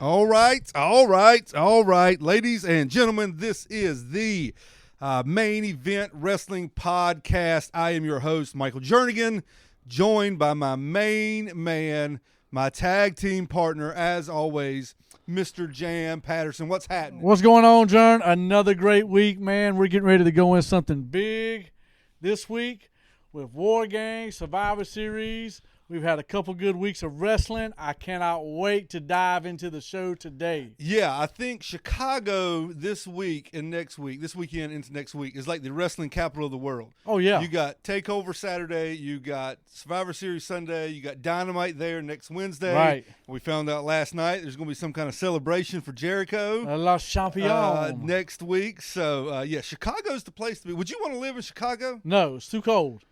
All right. Ladies and gentlemen, this is the Main Event Wrestling Podcast. I am your host, Michael Jernigan, joined by my main man, my tag team partner, as always, Mr. Jam Patterson. What's happening? What's going on, Jern? Another great week, man. We're getting ready to go in something big this week with War Gang, Survivor Series. We've had a couple good weeks of wrestling. I cannot wait to dive into the show today. Yeah, I think Chicago this week and next week, this weekend into next week, is like the wrestling capital of the world. Oh, yeah. You got TakeOver Saturday, you got Survivor Series Sunday, you got Dynamite there next Wednesday. Right. We found out last night there's going to be some kind of celebration for Jericho. La Champion. Next week. So, yeah, Chicago's the place to be. Would you want to live in Chicago? No, it's too cold.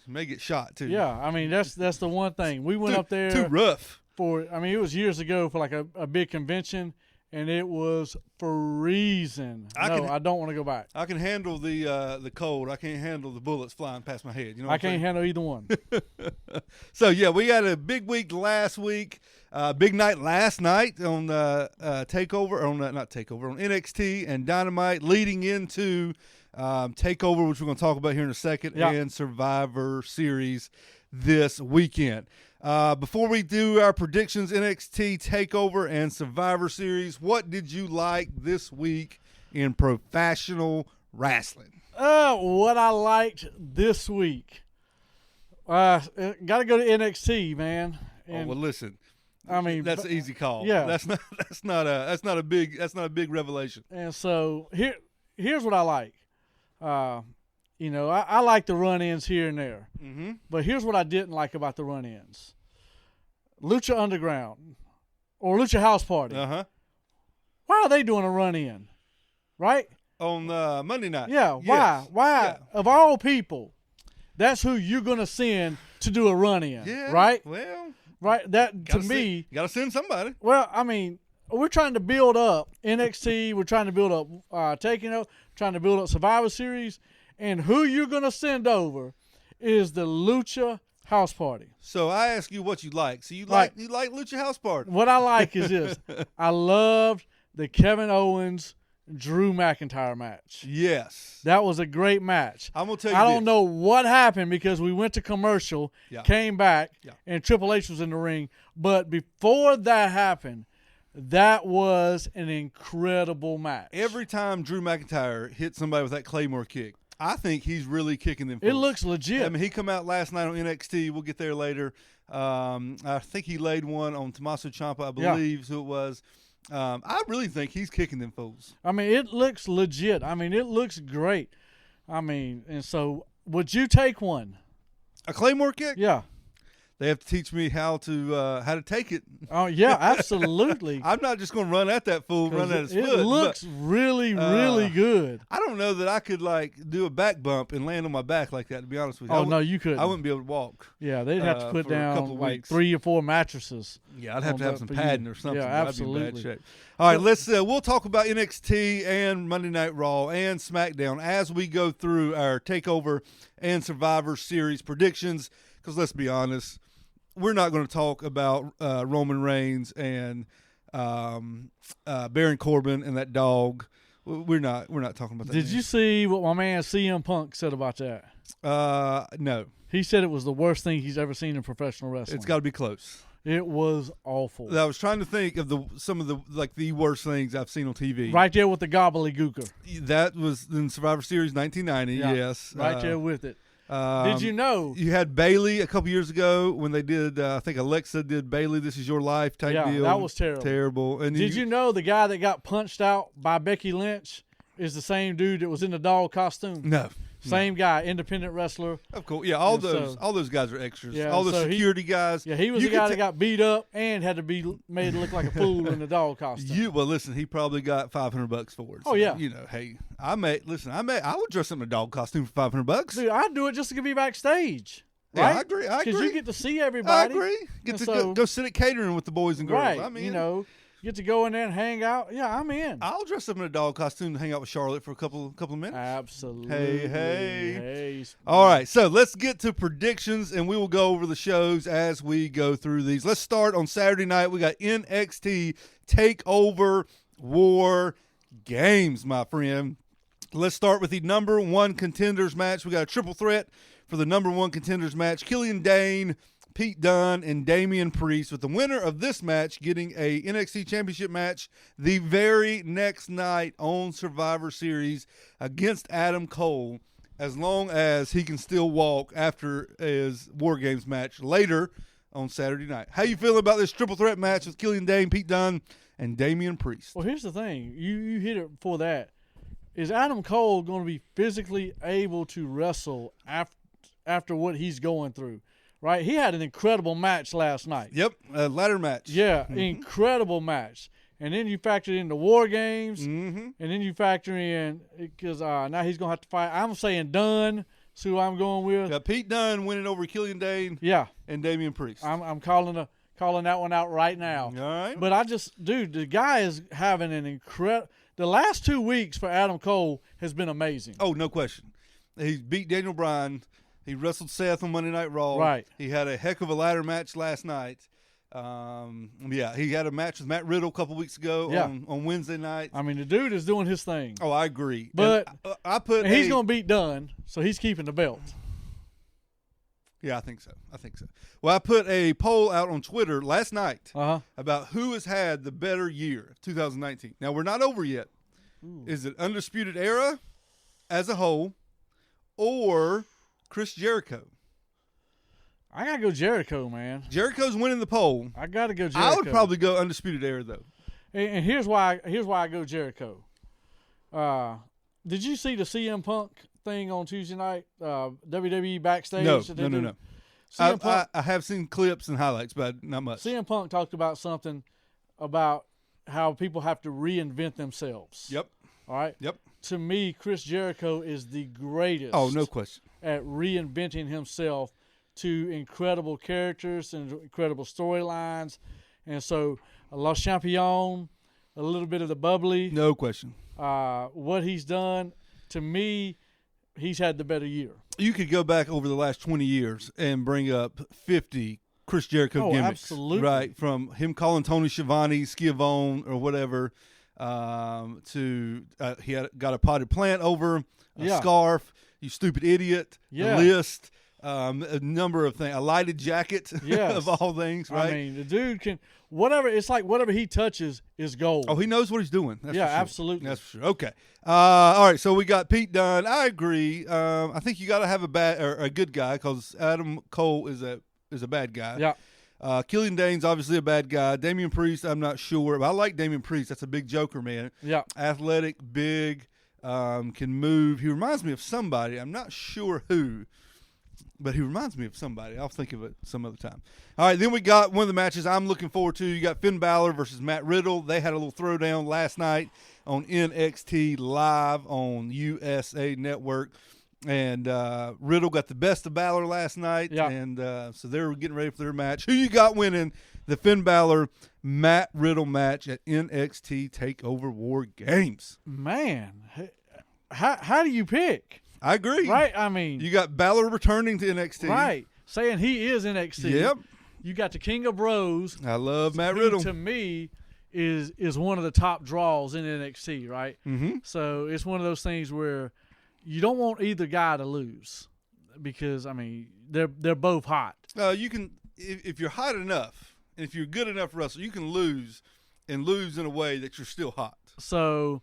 You may get shot, too. Yeah, I mean, that's the one thing. We went up there. Too rough. It was years ago for like a big convention, and it was freezing. I don't want to go back. I can handle the cold. I can't handle the bullets flying past my head. You know what I can't handle either one. So, yeah, we had a big week last week. Big night last night on TakeOver, on NXT and Dynamite, leading into TakeOver, which we're going to talk about here in a second, and Survivor Series this weekend. Before we do our predictions, NXT, TakeOver, and Survivor Series, what did you like this week in professional wrestling? What I liked this week, got to go to NXT, man. Well, listen. I mean, that's an easy call. Yeah, that's not a big revelation. And so here's what I like. I like the run-ins here and there. Mm-hmm. But here's what I didn't like about the run-ins. Lucha Underground or Lucha House Party. Uh-huh. Why are they doing a run-in? Right? On Monday night. Yeah, why? Yes. Why? Yeah. Of all people, that's who you're going to send to do a run-in. Yeah. Right? Well. Right? That, to me. You got to send somebody. Well, I mean, we're trying to build up NXT. We're trying to build up trying to build up Survivor Series. And who you're going to send over is the Lucha House Party. So I ask you what you like. So you like Lucha House Party. What I like is this. I loved the Kevin Owens Drew McIntyre match. Yes. That was a great match. I'm going to tell you I don't know what happened because we went to commercial, came back, and Triple H was in the ring. But before that happened, that was an incredible match. Every time Drew McIntyre hit somebody with that Claymore kick, I think he's really kicking them fools. It looks legit. I mean, he come out last night on NXT. We'll get there later. I think he laid one on Tommaso Ciampa, I believe, who it was. I really think he's kicking them fools. I mean, it looks legit. I mean, it looks great. I mean, and so would you take one? A Claymore kick? Yeah. They have to teach me how to take it. Oh, yeah, absolutely. I'm not just going to run at that fool, run at his foot. It looks really, really good. I don't know that I could, do a back bump and land on my back like that, to be honest with you. Oh, no, you couldn't. I wouldn't be able to walk. Yeah, they'd have to put down, like 3 or 4 mattresses. Yeah, I'd have to have some padding or something. Yeah, absolutely. I'd be in bad shape. All right, we'll talk about NXT and Monday Night Raw and SmackDown as we go through our TakeOver and Survivor Series predictions, because let's be honest, we're not going to talk about Roman Reigns and Baron Corbin and that dog. We're not talking about that. Did you see what my man CM Punk said about that? No. He said it was the worst thing he's ever seen in professional wrestling. It's got to be close. It was awful. I was trying to think of some of the worst things I've seen on TV. Right there with the gobbledygooker. That was in Survivor Series 1990. Yeah, yes, right there with it. Did you know? You had Bailey a couple years ago when they did, I think Alexa did Bailey, This Is Your Life type deal. Yeah, that was terrible. Terrible. And did you know the guy that got punched out by Becky Lynch is the same dude that was in the dog costume? No. Same guy, independent wrestler. Of course, yeah. All those guys are extras. Yeah, all the security guys. Yeah, he was the guy that got beat up and had to be made to look like a fool in the dog costume. Well, listen, he probably got $500 for it. So, oh yeah. Hey, I would dress up in a dog costume for $500. Dude, I'd do it just to be backstage. Yeah, right? I agree. Because you get to see everybody. I agree. Get to go sit at catering with the boys and girls. Right. I mean, get to go in there and hang out, yeah, I'm in. I'll dress up in a dog costume to hang out with Charlotte for a couple of minutes. Absolutely. Hey. All right, so let's get to predictions, and we will go over the shows as we go through these. Let's start on Saturday night. We got NXT TakeOver War Games, my friend. Let's start with the number one contenders match. We got a triple threat for the number one contenders match. Killian Dane, Pete Dunne, and Damian Priest, with the winner of this match getting a NXT Championship match the very next night on Survivor Series against Adam Cole, as long as he can still walk after his War Games match later on Saturday night. How you feeling about this triple threat match with Killian Dane, Pete Dunne, and Damian Priest? Well, here's the thing. You hit it before that. Is Adam Cole going to be physically able to wrestle after what he's going through? Right? He had an incredible match last night. Yep, a ladder match. Yeah, incredible match. And then you factor in the War Games, and then you factor in, because now he's going to have to fight. I'm saying Dunne. See who I'm going with? Got Pete Dunne winning over Killian Dane. Yeah. And Damian Priest. I'm calling that one out right now. All right. But the guy is having an incredible. The last 2 weeks for Adam Cole has been amazing. Oh, no question. He beat Daniel Bryan. He wrestled Seth on Monday Night Raw. Right. He had a heck of a ladder match last night. He had a match with Matt Riddle a couple weeks ago on Wednesday night. I mean, the dude is doing his thing. Oh, I agree. But and he's going to beat Dunne, so he's keeping the belt. Yeah, I think so. Well, I put a poll out on Twitter last night about who has had the better year of 2019. Now, we're not over yet. Ooh. Is it Undisputed Era as a whole or Chris Jericho? I got to go Jericho, man. Jericho's winning the poll. I got to go Jericho. I would probably go Undisputed Era, though. And here's why I go Jericho. Did you see the CM Punk thing on Tuesday night, WWE backstage? No. I have seen clips and highlights, but not much. CM Punk talked about something about how people have to reinvent themselves. Yep. All right? Yep. To me, Chris Jericho is the greatest. Oh, no question. At reinventing himself to incredible characters and incredible storylines. And so, Le Champion, a little bit of the bubbly. No question. What he's done, to me, he's had the better year. You could go back over the last 20 years and bring up 50 Chris Jericho gimmicks. Absolutely. Right, from him calling Tony Schiavone Schiavone or whatever, to he got a potted plant over, a scarf, you stupid idiot, a list, a number of things, a lighted jacket of all things, right? I mean, the dude can, it's like whatever he touches is gold. Oh, he knows what he's doing. That's for sure. Absolutely. That's for sure. Okay. All right, so we got Pete Dunne. I agree. I think you got to have a good guy because Adam Cole is a bad guy. Yeah. Killian Dane's obviously a bad guy. Damian Priest, I'm not sure. But I like Damian Priest. That's a big joker, man. Yeah. Athletic, big, can move. He reminds me of somebody. I'm not sure who, but he reminds me of somebody. I'll think of it some other time. All right, then we got one of the matches I'm looking forward to. You got Finn Balor versus Matt Riddle. They had a little throwdown last night on NXT Live on USA Network. And Riddle got the best of Balor last night. Yeah. And so they're getting ready for their match. Who you got winning the Finn Balor Matt Riddle match at NXT TakeOver War Games? Man, how do you pick? I agree. Right? I mean, you got Balor returning to NXT. Right. Saying he is NXT. Yep. You got the King of Bros. I love Matt who, Riddle. To me, is one of the top draws in NXT, right? Mm-hmm. So it's one of those things where you don't want either guy to lose because, I mean, they're both hot. You can, if you're hot enough and if you're good enough wrestler, you can lose and lose in a way that you're still hot. So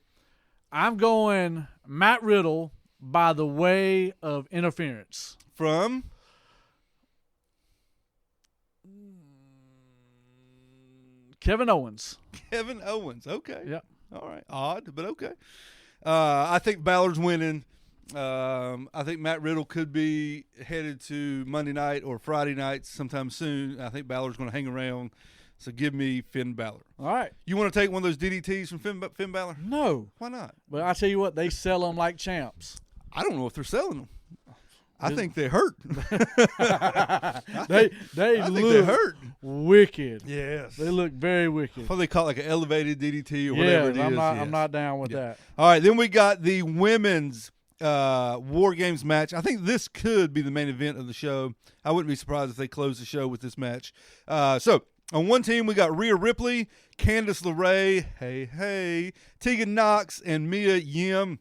I'm going Matt Riddle by the way of interference. From? Kevin Owens. Kevin Owens. Okay. Yeah. All right. Odd, but okay. I think Balor's winning. I think Matt Riddle could be headed to Monday night or Friday night sometime soon. I think Balor's going to hang around. So give me Finn Balor. All right. You want to take one of those DDTs from Finn Balor? No. Why not? But I tell you what, they sell them like champs. I don't know if they're selling them. I think they hurt. they I think they hurt. wicked. Yes. They look very wicked. What they call it, like an elevated DDT or whatever it is. I'm not down with that. All right, then we got the women's War Games match. I think this could be the main event of the show. I wouldn't be surprised if they close the show with this match. So on one team, we got Rhea Ripley, Candice LeRae, Tegan Knox, and Mia Yim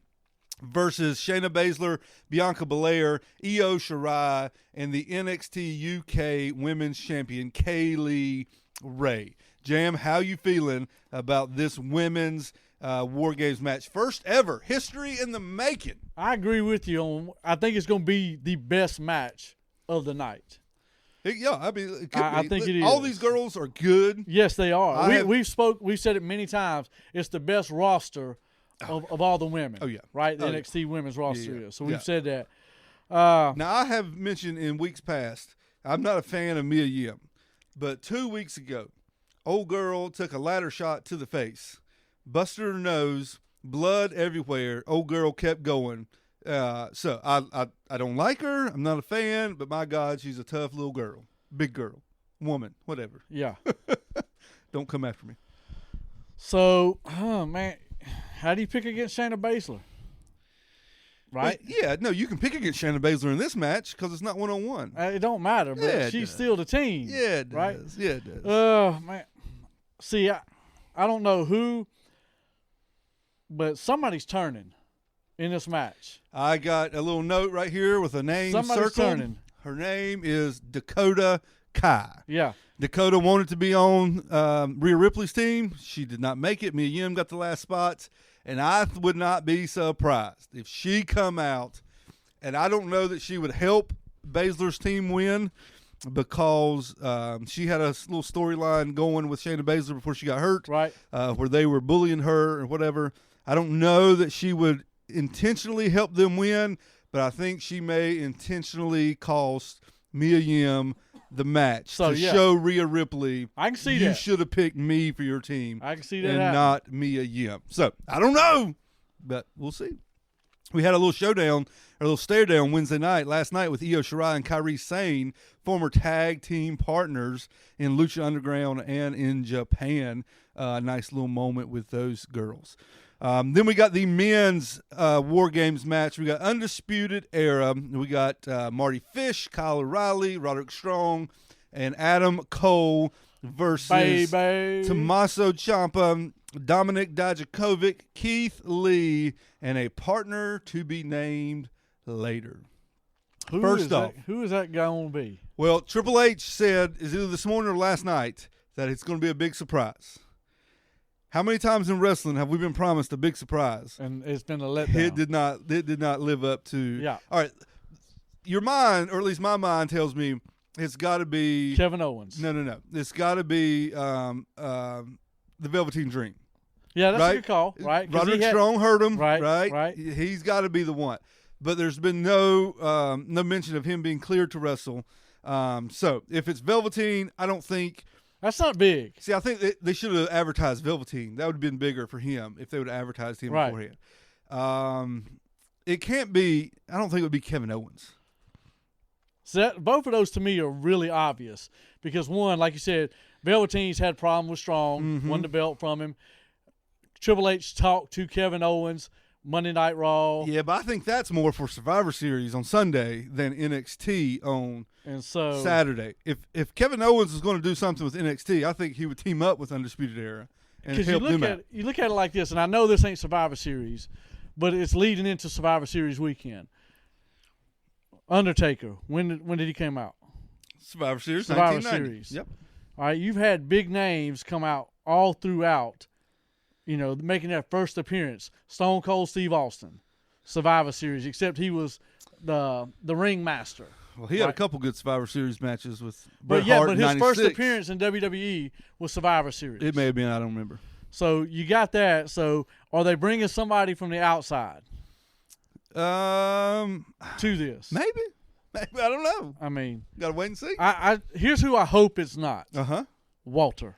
versus Shayna Baszler, Bianca Belair, Io Shirai, and the NXT UK Women's Champion, Kaylee Ray. Jam, how you feeling about this women's War Games match? First ever, history in the making. I agree with you. I think it's going to be the best match of the night. I mean, it could I be. think it is. All these girls are good. Yes, they are. We've said it many times. It's the best roster of all the women. Oh, yeah. Right? The NXT women's roster is. So we've said that. Now, I have mentioned in weeks past, I'm not a fan of Mia Yim, but 2 weeks ago, old girl took a ladder shot to the face, busted her nose, blood everywhere. Old girl kept going. So I don't like her. I'm not a fan, but my God, she's a tough little girl, big girl, woman, whatever. Yeah. Don't come after me. So, man, how do you pick against Shayna Baszler? Right? No, you can pick against Shayna Baszler in this match because it's not one-on-one. It don't matter, but she's still the team. Yeah, it does. Right? Yeah, it does. Man. See, I don't know who, but somebody's turning in this match. I got a little note right here with a name Somebody's circled. turning. Her name is Dakota Kai. Yeah. Dakota wanted to be on Rhea Ripley's team. She did not make it. Mia Yim got the last spots. And I would not be surprised if she come out, and I don't know that she would help Baszler's team win because she had a little storyline going with Shayna Baszler before she got hurt, right? Where they were bullying her or whatever. I don't know that she would intentionally help them win, but I think she may intentionally cost Mia Yim the match to show Rhea Ripley, I can see you that. should have picked me for your team. I can see that and happen. not Mia Yim. So I don't know, but we'll see. We had a little showdown, a little stare down last night with Io Shirai and Kairi Sane, former tag team partners in Lucha Underground and in Japan. Nice little moment with those girls. Then we got the men's War Games match. We got Undisputed Era. We got Marty Fish, Kyle O'Reilly, Roderick Strong, and Adam Cole versus Tommaso Ciampa, Dominic Dijakovic, Keith Lee, and a partner to be named later. Who is that going to be? Well, Triple H said, is either this morning or last night, that it's going to be a big surprise. How many times in wrestling have we been promised a big surprise? And it's been a letdown. It did not live up to. Yeah. All right. Your mind, or at least my mind, tells me it's got to be Kevin Owens. No. It's got to be the Velveteen Dream. Yeah, that's a good call, right? Roderick Strong hurt him, right? He's got to be the one. But there's been no mention of him being cleared to wrestle. So if it's Velveteen, I don't think. That's not big. See, I think they should have advertised Velveteen. That would have been bigger for him if they would have advertised him beforehand. It can't be. I don't think it would be Kevin Owens. So both of those to me are really obvious because one, like you said, Velveteen's had a problem with Strong, won the belt from him. Triple H talked to Kevin Owens Monday Night Raw. Yeah, but I think that's more for Survivor Series on Sunday than NXT on Saturday. If Kevin Owens is going to do something with NXT, I think he would team up with Undisputed Era and help them out. You look at it like this, and I know this ain't Survivor Series, but it's leading into Survivor Series weekend. Undertaker, when did he come out? Survivor Series, Survivor 1990. Series. Yep. All right, you've had big names come out all throughout, making their first appearance. Stone Cold Steve Austin, Survivor Series, except he was the ringmaster. Well, he had a couple good Survivor Series matches with Bret Hart but in his 96. first appearance in WWE was Survivor Series. It may have been, I don't remember. So you got that. So are they bringing somebody from the outside to this? Maybe. I don't know. I mean, got to wait and see. Here's who I hope it's not. Walter.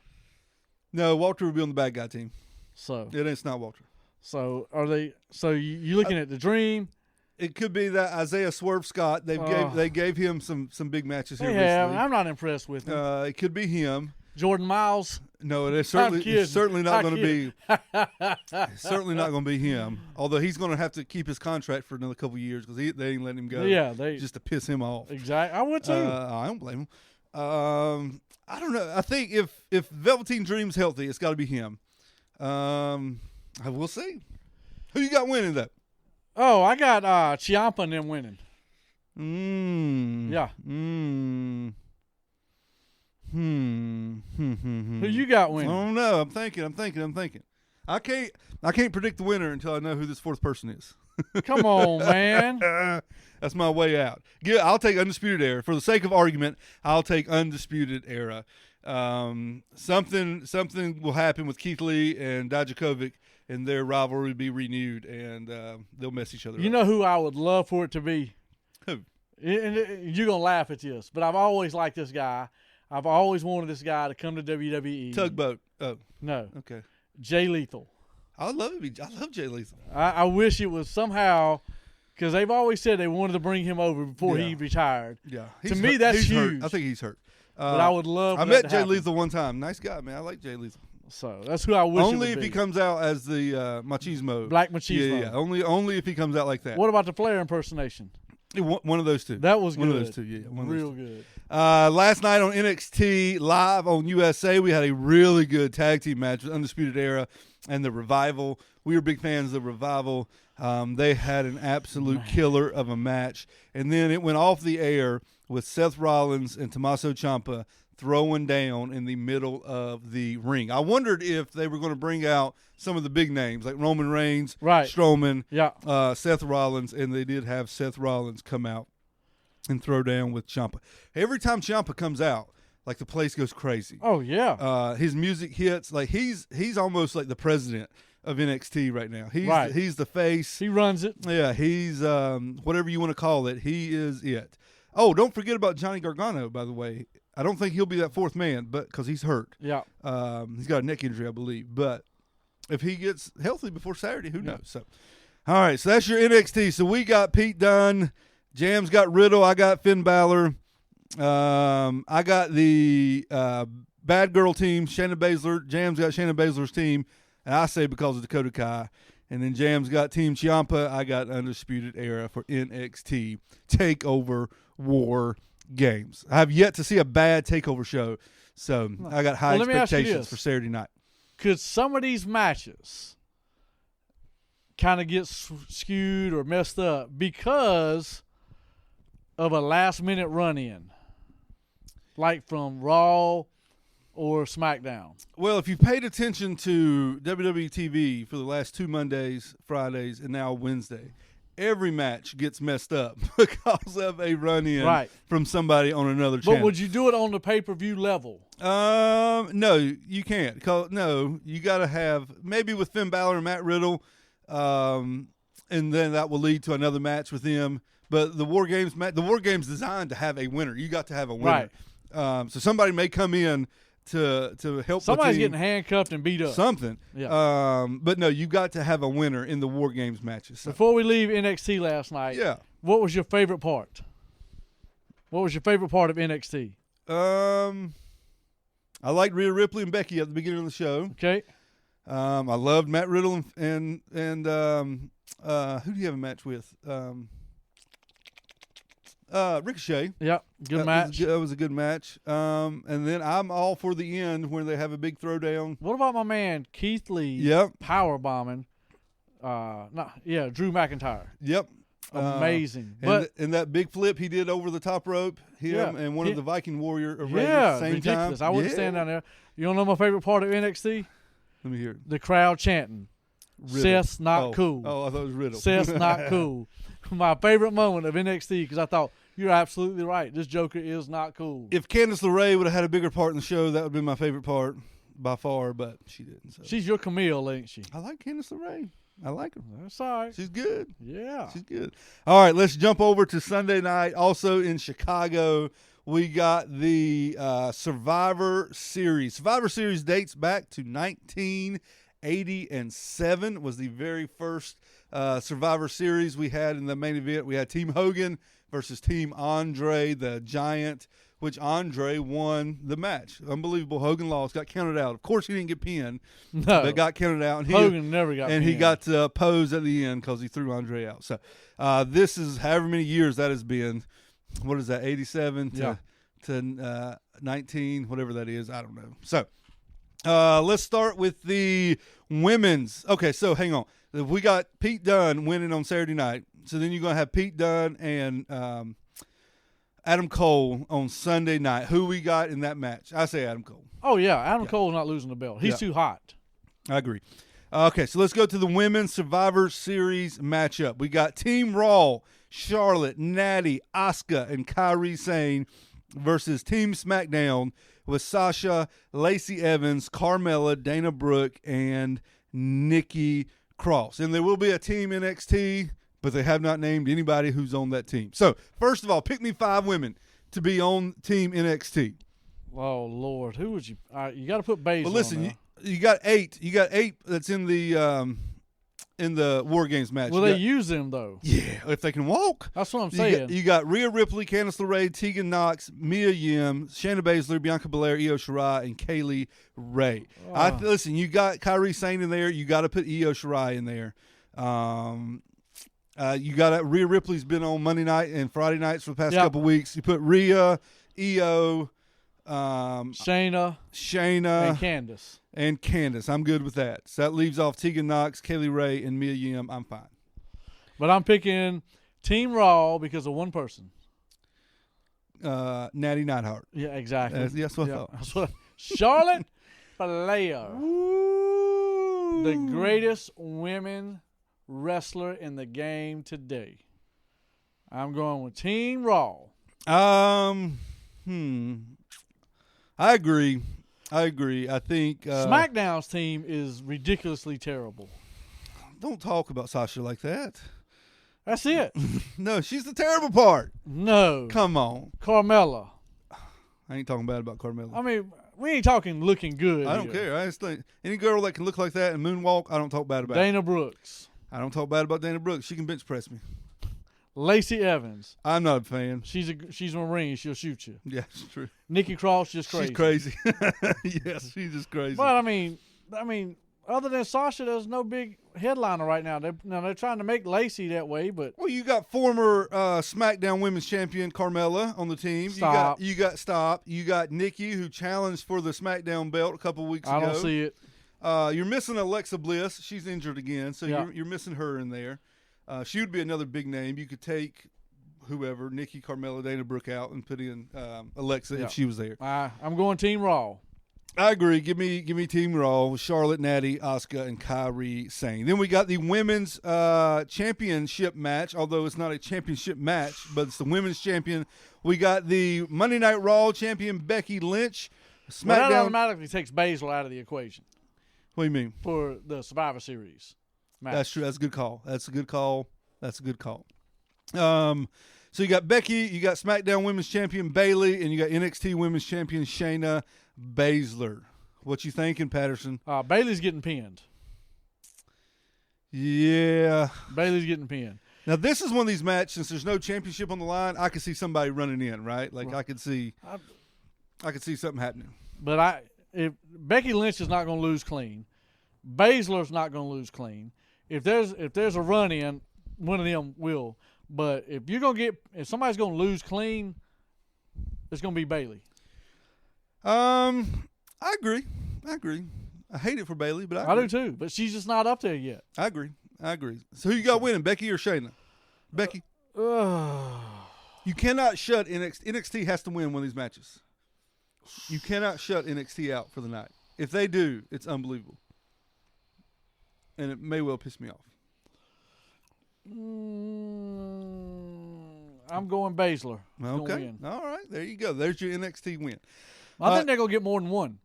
No, Walter would be on the bad guy team. So it's not Walter. So are they? So you looking at the Dream, It could be that Isaiah Swerve Scott. They gave him some big matches here They have. recently. I'm not impressed with him. It could be him. Jordan Miles. No, it's certainly not going to be. Certainly not going to be him. Although he's going to have to keep his contract for another couple of years because they ain't letting him go. Yeah, just to piss him off. Exactly. I would too. I don't blame him. I don't know. I think if Velveteen Dream's healthy, it's got to be him. We'll see. Who you got winning though? Oh, I got Ciampa and them winning. Yeah. Who you got winning? I don't know. I'm thinking. I can't predict the winner until I know who this fourth person is. Come on, man. That's my way out. I'll take Undisputed Era. For the sake of argument, I'll take Undisputed Era. Something will happen with Keith Lee and Dijakovic, and their rivalry will be renewed, and they'll mess each other up. You know who I would love for it to be? Who? And you're going to laugh at this, but I've always liked this guy. I've always wanted this guy to come to WWE. Tugboat. Oh. No. Okay. Jay Lethal. I love Jay Lethal. I wish it was somehow, because they've always said they wanted to bring him over before he retired. Yeah. To me, that's huge. Hurt. I think he's hurt. But I would love. I met Jay Lethal one time. Nice guy, man. I like Jay Lethal. So that's who I wish. Only if he comes out as the machismo. Black machismo. Yeah. Only if he comes out like that. What about the Flair impersonation? One of those two. That was good. One of those two. Yeah. Real good. Last night on NXT live on USA, we had a really good tag team match with Undisputed Era and the Revival. We were big fans of the Revival. They had an absolute killer of a match, and then it went off the air with Seth Rollins and Tommaso Ciampa throwing down in the middle of the ring. I wondered if they were going to bring out some of the big names like Roman Reigns, Strowman, Seth Rollins, and they did have Seth Rollins come out and throw down with Ciampa. Every time Ciampa comes out, like the place goes crazy. Oh yeah. His music hits. Like he's almost like the president of NXT right now. He's the face. He runs it. Yeah, he's whatever you want to call it. He is it. Oh, don't forget about Johnny Gargano, by the way. I don't think he'll be that fourth man, but because he's hurt. Yeah. He's got a neck injury, I believe. But if he gets healthy before Saturday, who knows? So, all right. So that's your NXT. So we got Pete Dunne. Jam's got Riddle. I got Finn Balor. I got the Bad Girl team, Shayna Baszler. Jam's got Shayna Baszler's team, and I say because of Dakota Kai. And then Jam's got Team Ciampa. I got Undisputed Era for NXT TakeOver War Games. I have yet to see a bad TakeOver show, so I got high expectations for Saturday night. Could some of these matches kind of get skewed or messed up because of a last-minute run-in, like from Raw or SmackDown? Well, if you paid attention to WWE TV for the last 2 Mondays, Fridays, and now Wednesday, every match gets messed up because of a run-in from somebody on another channel. But would you do it on the pay-per-view level? No, you can't. No, you got to have maybe with Finn Balor and Matt Riddle, and then that will lead to another match with them. But the War Games designed to have a winner. You got to have a winner. Right. So somebody may come in to help. Somebody's the team. getting handcuffed and beat up. Something. Yeah. But no, you got to have a winner in the War Games matches. So. Before we leave NXT last night, what was your favorite part? What was your favorite part of NXT? I liked Rhea Ripley and Becky at the beginning of the show. Okay. I loved Matt Riddle and who do you have a match with? Ricochet. Yep, good match. That was a good match. And then I'm all for the end when they have a big throwdown. What about my man Keith Lee? Yep. Power bombing. Drew McIntyre. Yep. Amazing. And that big flip he did over the top rope, and one of the Viking Warrior at the same ridiculous. time. I wouldn't stand down there. You don't know my favorite part of NXT? Let me hear it. The crowd chanting. Riddle. Seth's not cool. Oh, I thought it was Riddle. Seth's not cool. My favorite moment of NXT, because I thought, you're absolutely right. This Joker is not cool. If Candice LeRae would have had a bigger part in the show, that would have been my favorite part by far, but she didn't. So. She's your Camille, ain't she? I like Candice LeRae. I like her. That's all right. She's good. Yeah. She's good. All right, let's jump over to Sunday night. Also in Chicago, we got the Survivor Series. Survivor Series dates back to 1987. Was the very first Survivor Series we had in the main event. We had Team Hogan versus Team Andre the Giant, which Andre won the match. Unbelievable. Hogan lost, got counted out. Of course, he didn't get pinned, but got counted out. And Hogan never got and pinned. he got to pose at the end because he threw Andre out. So this is however many years that has been. What is that, 87 to 19, whatever that is. I don't know. So let's start with the women's. Okay, so hang on. We got Pete Dunne winning on Saturday night. So then you're going to have Pete Dunne and Adam Cole on Sunday night. Who we got in that match? I say Adam Cole. Oh, yeah. Adam Cole's not losing the belt. He's too hot. I agree. Okay, so let's go to the Women's Survivor Series matchup. We got Team Raw, Charlotte, Natty, Asuka, and Kairi Sane versus Team SmackDown with Sasha, Lacey Evans, Carmella, Dana Brooke, and Nikki Cross. And there will be a Team NXT, but they have not named anybody who's on that team. So, first of all, pick me 5 women to be on Team NXT. Oh, Lord. Who would you you got to put Bazzler. Well, listen, on you got 8. You got 8 that's in the War Games match. Will they use them, though? Yeah, if they can walk. That's what I'm saying. You got Rhea Ripley, Candice LeRae, Tegan Knox, Mia Yim, Shayna Baszler, Bianca Belair, Io Shirai, and Kaylee Ray. Listen, you got Kairi Sane in there. You got to put Io Shirai in there. You got Rhea Ripley's been on Monday night and Friday nights for the past couple weeks. You put Rhea, Io, Shayna, and Candice. I'm good with that. So that leaves off Tegan Knox, Kaylee Ray, and Mia Yim. I'm fine. But I'm picking Team Raw because of one person. Natty Neidhart. Yeah, exactly. That's what I thought. Charlotte Flair. Ooh. The greatest women wrestler in the game today. I'm going with Team Raw. I agree. I think SmackDown's team is ridiculously terrible. Don't talk about Sasha like that. That's it. No, she's the terrible part. No. Come on. Carmella. I ain't talking bad about Carmella. I mean, we ain't talking looking good. I don't care. I just think any girl that can look like that and moonwalk, I don't talk bad about. Dana Brooks. I don't talk bad about Dana Brooks. She can bench press me. Lacey Evans. I'm not a fan. She's a Marine. She'll shoot you. Yeah, it's true. Nikki Cross just crazy. She's crazy. Yes, she's just crazy. But I mean, other than Sasha, there's no big headliner right now. They're trying to make Lacey that way, but well, you got former SmackDown Women's Champion Carmella on the team. Stop. You got Nikki, who challenged for the SmackDown belt a couple weeks ago. I don't see it. You're missing Alexa Bliss. She's injured again, so you're missing her in there. She would be another big name. You could take whoever, Nikki, Carmella, Dana Brooke out and put in Alexa if she was there. I'm going Team Raw. I agree. Give me Team Raw, Charlotte, Natty, Asuka, and Kairi Sane. Then we got the women's championship match, although it's not a championship match, but it's the women's champion. We got the Monday Night Raw champion, Becky Lynch. SmackDown. Well, that automatically takes Bazzler out of the equation. What do you mean? For the Survivor Series match. That's true. That's a good call. So you got Becky, you got SmackDown Women's Champion Bayley, and you got NXT Women's Champion Shayna Baszler. What you thinking, Patterson? Bayley's getting pinned. Yeah. Bayley's getting pinned. Now, this is one of these matches, since there's no championship on the line, I could see somebody running in, right? Like, I could see something happening. But if Becky Lynch is not going to lose clean, Baszler's not going to lose clean. If there's a run in, one of them will. But if somebody's going to lose clean, it's going to be Bayley. I agree. I hate it for Bayley, but I agree. do too. But she's just not up there yet. I agree. So who you got winning, Becky or Shayna? Becky. You cannot shut NXT. NXT has to win one of these matches. You cannot shut NXT out for the night. If they do, it's unbelievable. And it may well piss me off. I'm going Bazzler. Okay. All right. There you go. There's your NXT win. I think they're going to get more than one.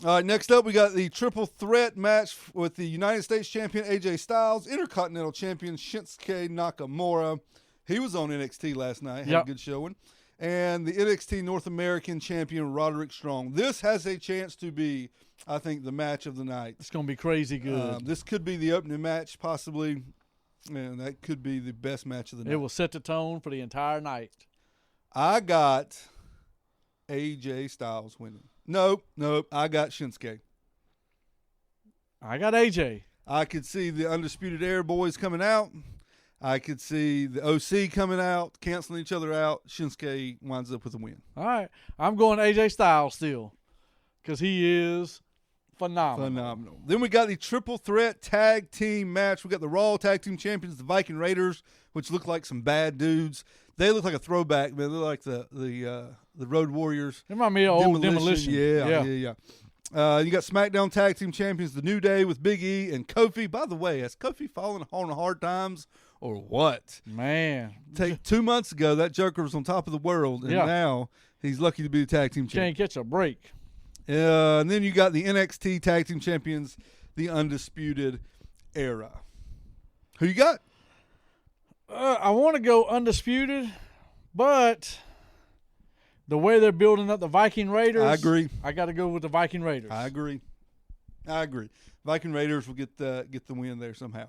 All right. Next up, we got the triple threat match with the United States champion AJ Styles, Intercontinental champion Shinsuke Nakamura. He was on NXT last night. Had a good showing. And the NXT North American champion Roderick Strong. This has a chance to be, I think, the match of the night. It's going to be crazy good. This could be the opening match, possibly. And that could be the best match of the night. It will set the tone for the entire night. I got AJ Styles winning. Nope. I got Shinsuke. I got AJ. I could see the Undisputed Era boys coming out. I could see the OC coming out, canceling each other out. Shinsuke winds up with a win. All right. I'm going AJ Styles still because he is phenomenal. Then we got the triple threat tag team match. We got the Raw tag team champions, the Viking Raiders, which look like some bad dudes. They look like a throwback, man. They look like the Road Warriors. They remind me of old Demolition. Yeah. You got SmackDown tag team champions, the New Day with Big E and Kofi. By the way, has Kofi fallen on hard times or what? Man. 2 months ago, that Joker was on top of the world, and now he's lucky to be the tag team champion. Can't catch a break. And then you got the NXT tag team champions, the Undisputed Era. Who you got? I want to go Undisputed, but the way they're building up the Viking Raiders, I agree. I got to go with the Viking Raiders. I agree. Viking Raiders will get the win there somehow.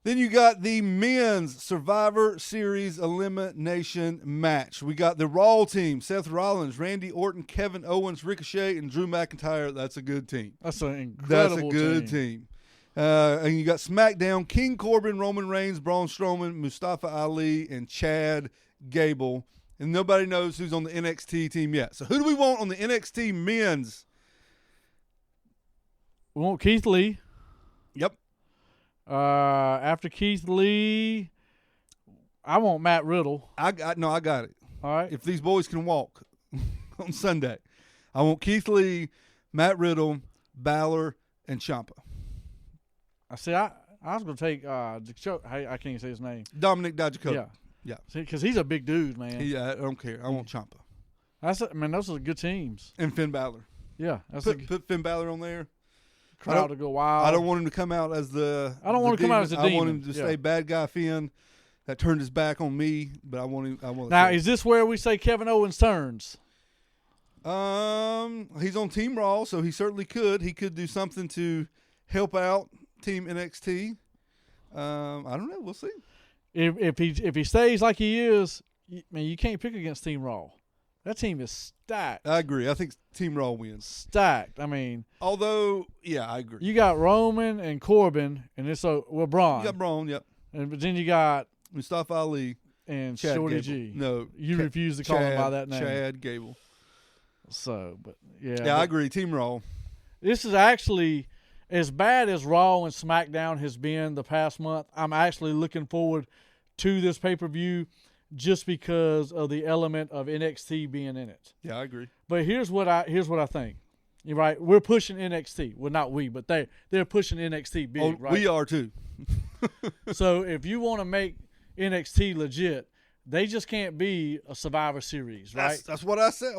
Then you got the men's Survivor Series elimination match. We got the Raw team: Seth Rollins, Randy Orton, Kevin Owens, Ricochet, and Drew McIntyre. That's a good team. That's an incredible team. And you got SmackDown: King Corbin, Roman Reigns, Braun Strowman, Mustafa Ali, and Chad Gable. And nobody knows who's on the NXT team yet. So who do we want on the NXT men's? We want Keith Lee. Yep. After Keith Lee, I want Matt Riddle. I got it. All right. If these boys can walk on Sunday, I want Keith Lee, Matt Riddle, Balor, and Ciampa. I was going to take I can't even say his name. Dominic Dijakovic. Yeah. See, because he's a big dude, man. Yeah, I don't care. I want Ciampa. Those are good teams. And Finn Balor. Yeah. Put Finn Balor on there. Crowd to go wild. I don't want him to come out as the. I don't want him to come out as a demon. I want him to stay bad guy Finn that turned his back on me, but I want him. Now, is this where we say Kevin Owens turns? He's on Team Raw, so he certainly could. He could do something to help out Team NXT. I don't know. We'll see. If he stays like he is, you can't pick against Team Raw. That team is stacked. I agree. I think Team Raw wins. Stacked. Although, yeah, I agree. You got Roman and Corbin, and it's Braun. You got Braun, yep. But then you got Mustafa Ali and Chad Shorty Gable. G. No, you refuse to call him by that name. Chad Gable. So, but yeah. Yeah, I agree. Team Raw. This is actually as bad as Raw and SmackDown has been the past month. I'm actually looking forward to this pay-per-view just because of the element of NXT being in it. Yeah, I agree. But here's what I think. You're right. We're pushing NXT. Well, not we, but they're pushing NXT big, right? We are too. So if you want to make NXT legit, they just can't be a Survivor Series, right? That's what I said.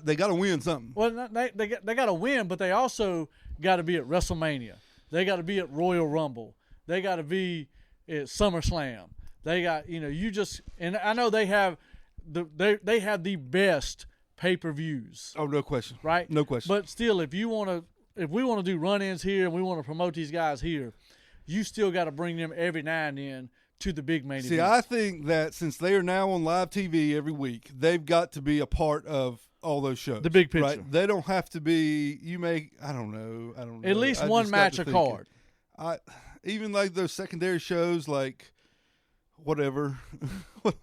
They got to win something. Well, they got to win, but they also got to be at WrestleMania. They got to be at Royal Rumble. They got to be at SummerSlam. They got, and I know they have the best pay-per-views. Oh, no question. Right? No question. But still, if we want to do run-ins here and we want to promote these guys here, you still got to bring them every now and then to the big main event. See, I think that since they are now on live TV every week, they've got to be a part of all those shows. The big picture. Right? They don't have to be, I don't know. At least one match a card. Even like those secondary shows like whatever.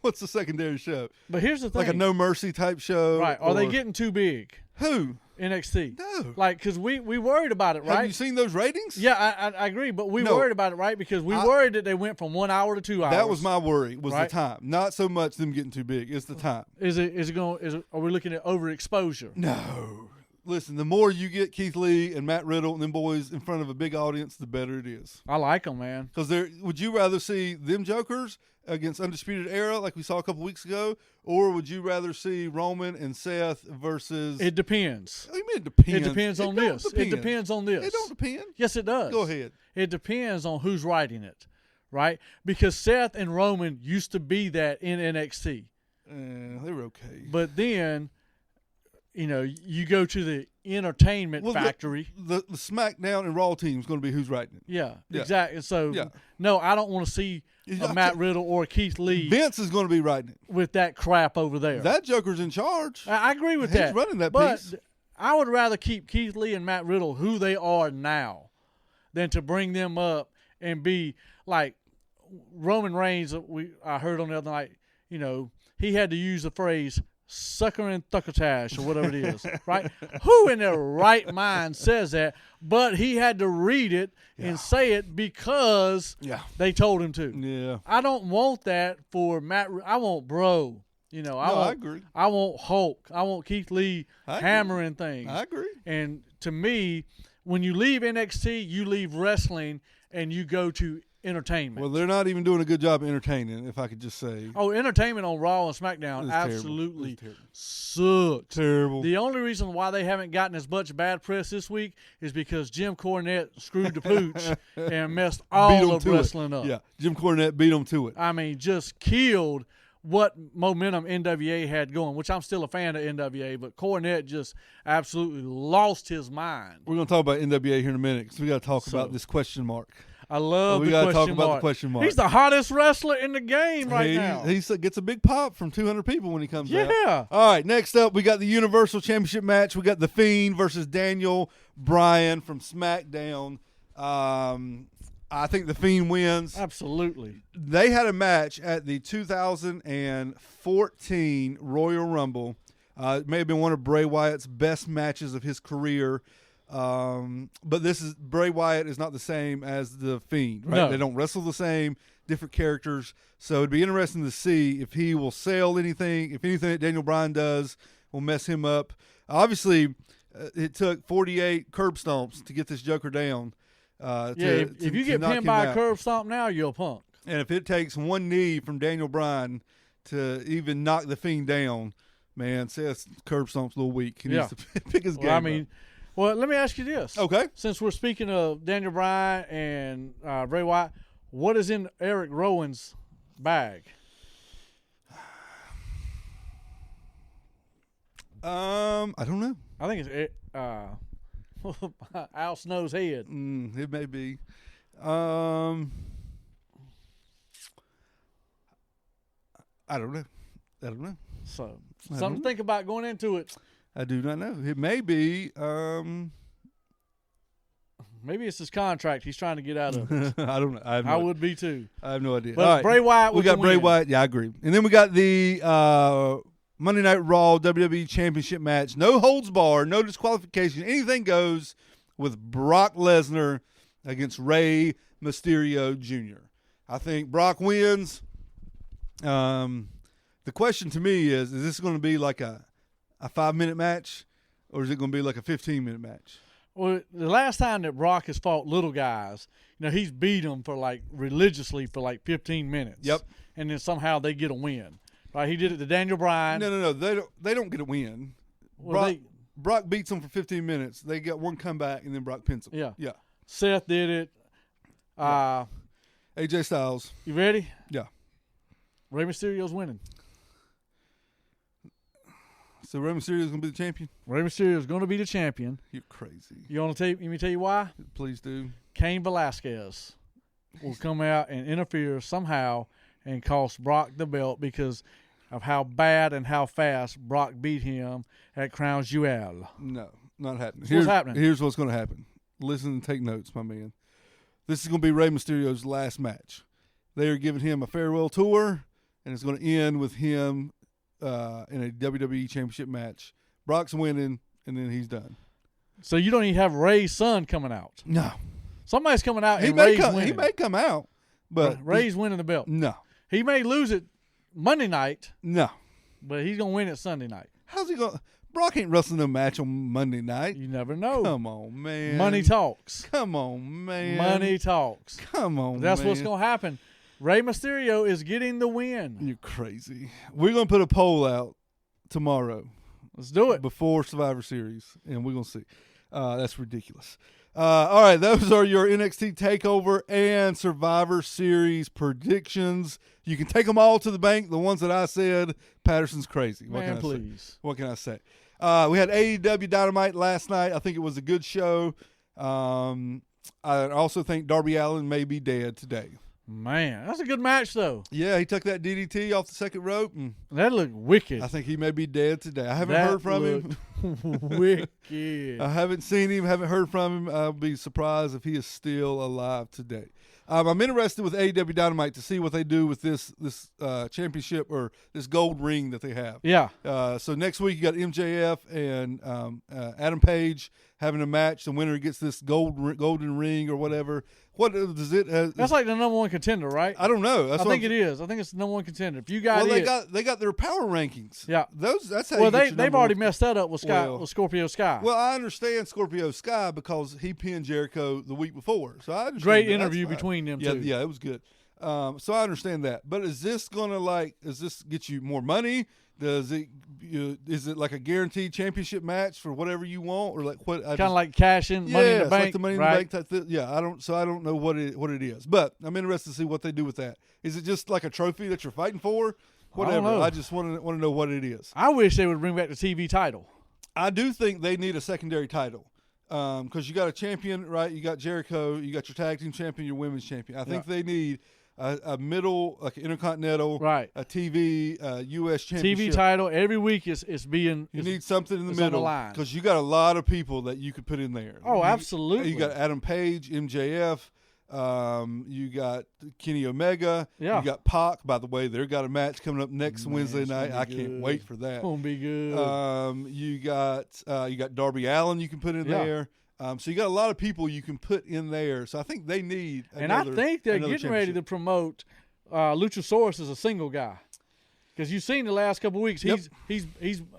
What's the secondary show? But here's the thing. Like a No Mercy type show. Right. Are they getting too big? Who? NXT. No. Because we worried about it, right? Have you seen those ratings? Yeah, I agree. But we worried about it, right? Because we worried that they went from 1 hour to 2 hours. That was my worry, was right? the time. Not so much them getting too big. It's the time. Are we looking at overexposure? No. Listen, the more you get Keith Lee and Matt Riddle and them boys in front of a big audience, the better it is. I like them, man. Because would you rather see them jokers against Undisputed Era like we saw a couple weeks ago, or would you rather see Roman and Seth versus? It depends. What do you mean it depends? It depends on this. It depends on this. It don't depend. Yes, it does. Go ahead. It depends on who's writing it, right? Because Seth and Roman used to be that in NXT. They were okay. But then, you go to the entertainment factory. The SmackDown and Raw team is going to be who's writing it. Yeah, exactly. So, no, I don't want to see Matt Riddle or Keith Lee. Vince is going to be writing it. With that crap over there. That Joker's in charge. I agree with that. He's running that but piece. I would rather keep Keith Lee and Matt Riddle who they are now than to bring them up and be like Roman Reigns. I heard on the other night, he had to use the phrase sucker and thuckatash or whatever it is, right? Who in their right mind says that? But he had to read it and say it because they told him to. Yeah. I don't want that for Matt. I want Bro. I agree. I want Hulk. I want Keith Lee hammering things. I agree. And to me, when you leave NXT, you leave wrestling and you go to entertainment. Well, they're not even doing a good job of entertaining, if I could just say. Oh, entertainment on Raw and SmackDown absolutely sucks. Terrible. The only reason why they haven't gotten as much bad press this week is because Jim Cornette screwed the pooch and messed all of wrestling up. Yeah, Jim Cornette beat them to it. I mean, just killed what momentum NWA had going, which I'm still a fan of NWA, but Cornette just absolutely lost his mind. We're going to talk about NWA here in a minute because we got to talk about this question mark. I love we the gotta question talk mark. about the question mark. He's the hottest wrestler in the game now. He gets a big pop from 200 people when he comes out. Yeah. All right, next up, we got the Universal Championship match. We got The Fiend versus Daniel Bryan from SmackDown. I think The Fiend wins. Absolutely. They had a match at the 2014 Royal Rumble. It may have been one of Bray Wyatt's best matches of his career. But Bray Wyatt is not the same as The Fiend, right? No. They don't wrestle the same, different characters. So it'd be interesting to see if he will sell anything, if anything that Daniel Bryan does will mess him up. Obviously, it took 48 curb stomps to get this Joker down. If you get pinned by a curb stomp now, you're a punk. And if it takes one knee from Daniel Bryan to even knock The Fiend down, man, Seth's curb stomp's a little weak. He needs to pick his game up. Well, let me ask you this. Okay. Since we're speaking of Daniel Bryan and Bray Wyatt, what is in Eric Rowan's bag? I don't know. I think it's Al Snow's head. It may be. I don't know. So something to think about going into it. I do not know. It may be. Maybe it's his contract he's trying to get out of. I don't know. I would be too. I have no idea. But all right. Bray Wyatt. We got Bray Wyatt. Yeah, I agree. And then we got the Monday Night Raw WWE Championship match. No holds barred. No disqualification. Anything goes with Brock Lesnar against Rey Mysterio Jr. I think Brock wins. The question to me is this going to be like a 5-minute match, or is it going to be like a 15-minute match? Well, the last time that Brock has fought little guys, he's beat them religiously for 15 minutes. Yep. And then somehow they get a win. Right? He did it to Daniel Bryan. No. They don't get a win. Well, Brock beats them for 15 minutes. They get one comeback, and then Brock pins them. Yeah. Seth did it. AJ Styles. You ready? Yeah. Rey Mysterio's winning. So Rey Mysterio is going to be the champion? Rey Mysterio is going to be the champion. You're crazy. You want to let me tell you why? Please do. Cain Velasquez will come out and interfere somehow and cost Brock the belt because of how bad and how fast Brock beat him at Crown Jewel. No, not happening. What's happening? Here's what's going to happen. Listen and take notes, my man. This is going to be Rey Mysterio's last match. They are giving him a farewell tour, and it's going to end with him in a WWE Championship match. Brock's winning, and then he's done. So you don't even have Ray's son coming out? No. Somebody's coming out and Ray's winning. He may come out, but Ray's winning the belt. No. He may lose it Monday night. No. But he's going to win it Sunday night. How's he going? Brock ain't wrestling no match on Monday night. You never know. Come on, man. Money talks. Come on, man. Money talks. Come on, That's man. what's going to happen. Rey Mysterio is getting the win. You're crazy. We're going to put a poll out tomorrow. Let's do it. Before Survivor Series, and we're going to see. That's ridiculous. All right, those are your NXT TakeOver and Survivor Series predictions. You can take them all to the bank. The ones that I said, Patterson's crazy. Man, please. What can I say? We had AEW Dynamite last night. I think it was a good show. I also think Darby Allin may be dead today. Man, that's a good match, though. Yeah, he took that DDT off the second rope. And that looked wicked. I think he may be dead today. I haven't heard from him. Wicked. I haven't seen him, haven't heard from him. I'll be surprised if he is still alive today. I'm interested with AEW Dynamite to see what they do with this championship or this gold ring that they have. Yeah. So next week you got MJF and Adam Page having a match. The winner gets this golden ring or whatever. What does it? That's like the number one contender, right? I don't know. I think it is. I think it's the number one contender. If you got they got their power rankings. Yeah. That's how. Well, they've already messed that up with Scorpio Sky. Well, I understand Scorpio Sky because he pinned Jericho the week before. So I understand. Great interview between them two. Yeah, it was good. So I understand that. But is this gonna does this get you more money? Is it like a guaranteed championship match for whatever you want, or like what? Kind of like cashing money in the bank, like the money in the bank type thing. Yeah, I don't know what it is, but I'm interested to see what they do with that. Is it just like a trophy that you're fighting for? Whatever. I just want to know what it is. I wish they would bring back the TV title. I do think they need a secondary title because you got a champion, right? You got Jericho, you got your tag team champion, your women's champion. I think they need a middle, like an intercontinental, right? A TV, U.S. championship. TV title every week is being. You need something in the middle because you got a lot of people that you could put in there. Oh, absolutely. You got Adam Page, MJF. You got Kenny Omega. Yeah. You got Pac. By the way, they've got a match coming up next Wednesday night. I can't wait for that. Gonna be good. You got Darby Allin. You can put in there. So you got a lot of people you can put in there. So I think they need I think they're getting ready to promote Luchasaurus as a single guy. Because you've seen the last couple of weeks, he's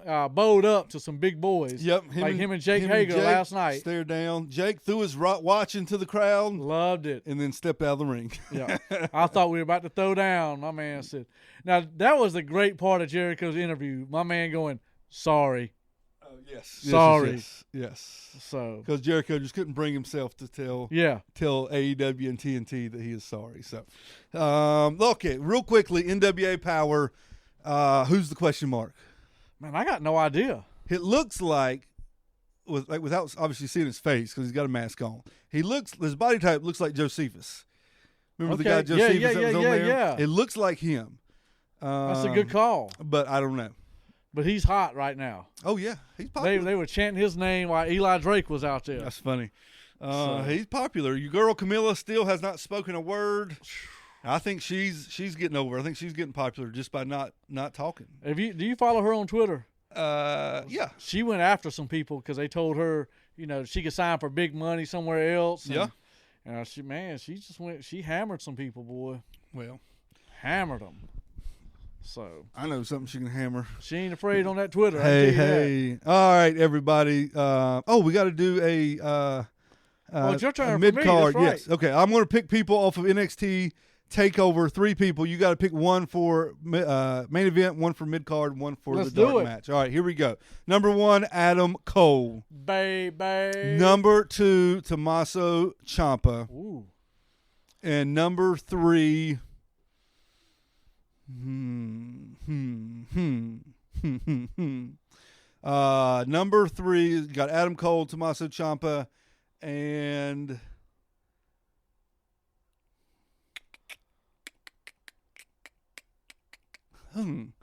bowed up to some big boys. Yep. Him and Jake Hager last night. Stared down. Jake threw his watch into the crowd. Loved it. And then stepped out of the ring. Yeah. I thought we were about to throw down. My man said. Now, that was the great part of Jericho's interview. My man going, sorry. Yes. Sorry. Yes. So because Jericho just couldn't bring himself to tell AEW and TNT that he is sorry. So, okay, real quickly, NWA Power. Who's the question mark? Man, I got no idea. It looks like, without obviously seeing his face because he's got a mask on. His body type looks like Josephus. Remember the guy Josephus that was on there? Yeah. It looks like him. That's a good call. But I don't know. But he's hot right now. Oh, yeah. He's popular. They were chanting his name while Eli Drake was out there. That's funny. He's popular. Your girl Camilla still has not spoken a word. I think she's getting over. I think she's getting popular just by not talking. Do you follow her on Twitter? Yeah. She went after some people because they told her, she could sign for big money somewhere else. And, she hammered some people, boy. Well, hammered them. So I know something she can hammer. She ain't afraid on that Twitter. Hey. All right, everybody. We got to do it's your turn. Mid card. Right. Yes. Okay. I'm going to pick people off of NXT TakeOver. 3 people. You got to pick one for main event, one for mid card, one for the dark match. All right. Here we go. Number 1, Adam Cole. Baby. Number 2, Tommaso Ciampa. Ooh. And number 3. Number 3 got Adam Cole, Tommaso Ciampa, and I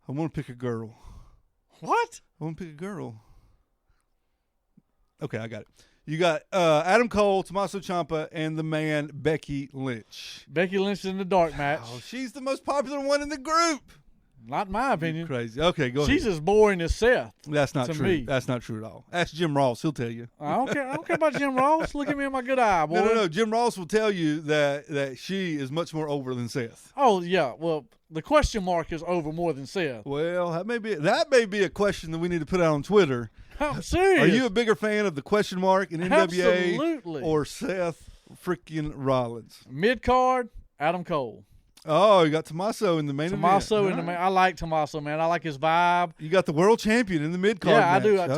want to pick a girl. What? I want to pick a girl. Okay, I got it. You got Adam Cole, Tommaso Ciampa, and the man Becky Lynch. Becky Lynch in the dark match. Oh, she's the most popular one in the group. Not in my opinion. Crazy. Okay, go ahead. She's as boring as Seth. That's not true. Me. That's not true at all. Ask Jim Ross. He'll tell you. I don't care about Jim Ross. Look at me in my good eye, boy. No. Jim Ross will tell you that she is much more over than Seth. Oh, yeah. Well, the question mark is over more than Seth. Well, that may be a question that we need to put out on Twitter. I'm serious. Are you a bigger fan of the question mark in NWA Absolutely. or Seth freaking Rollins? Mid-card, Adam Cole. Oh, you got Tommaso in the main event. Tommaso in the All main. right. I like Tommaso, man. I like his vibe. You got the world champion in the mid-card Yeah, match. I do. Okay.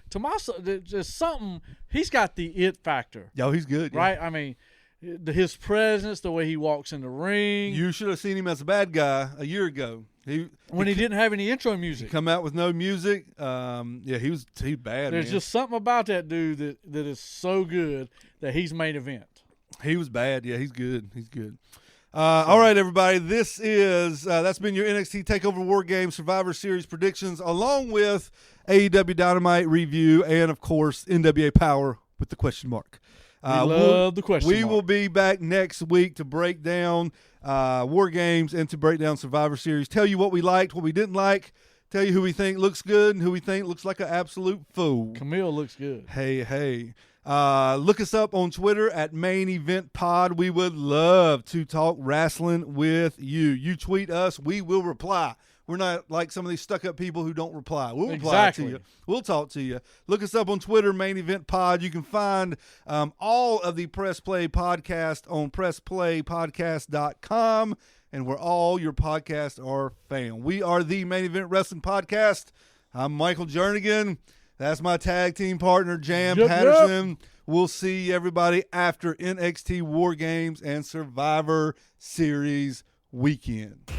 Tommaso, there's something. He's got the it factor, Yo, he's good. Yeah. right? I mean, his presence, the way he walks in the ring. You should have seen him as a bad guy a year ago. When he didn't have any intro music. come out with no music. Yeah, he was bad. There's man. just something about that dude that is so good that he's main event. He was bad. Yeah, he's good. He's good. All right, everybody. This is that's been your NXT Takeover War Games Survivor Series predictions, along with AEW Dynamite review, and of course NWA Power with the question mark. We love the question We mark. will be back next week to break down War Games and to break down Survivor Series. Tell you what we liked, what we didn't like. Tell you who we think looks good and who we think looks like an absolute fool. Camille looks good. Hey. Look us up on Twitter at Main Event Pod. We would love to talk wrestling with you. You tweet us, we will reply. We're not like some of these stuck-up people who don't reply. We'll reply to you. We'll talk to you. Look us up on Twitter, Main Event Pod. You can find all of the Press Play podcast on PressPlayPodcast.com and where all your podcasts are found. We are the Main Event Wrestling Podcast. I'm Michael Jernigan. That's my tag team partner, Jam Patterson. Yep. We'll see everybody after NXT War Games and Survivor Series weekend.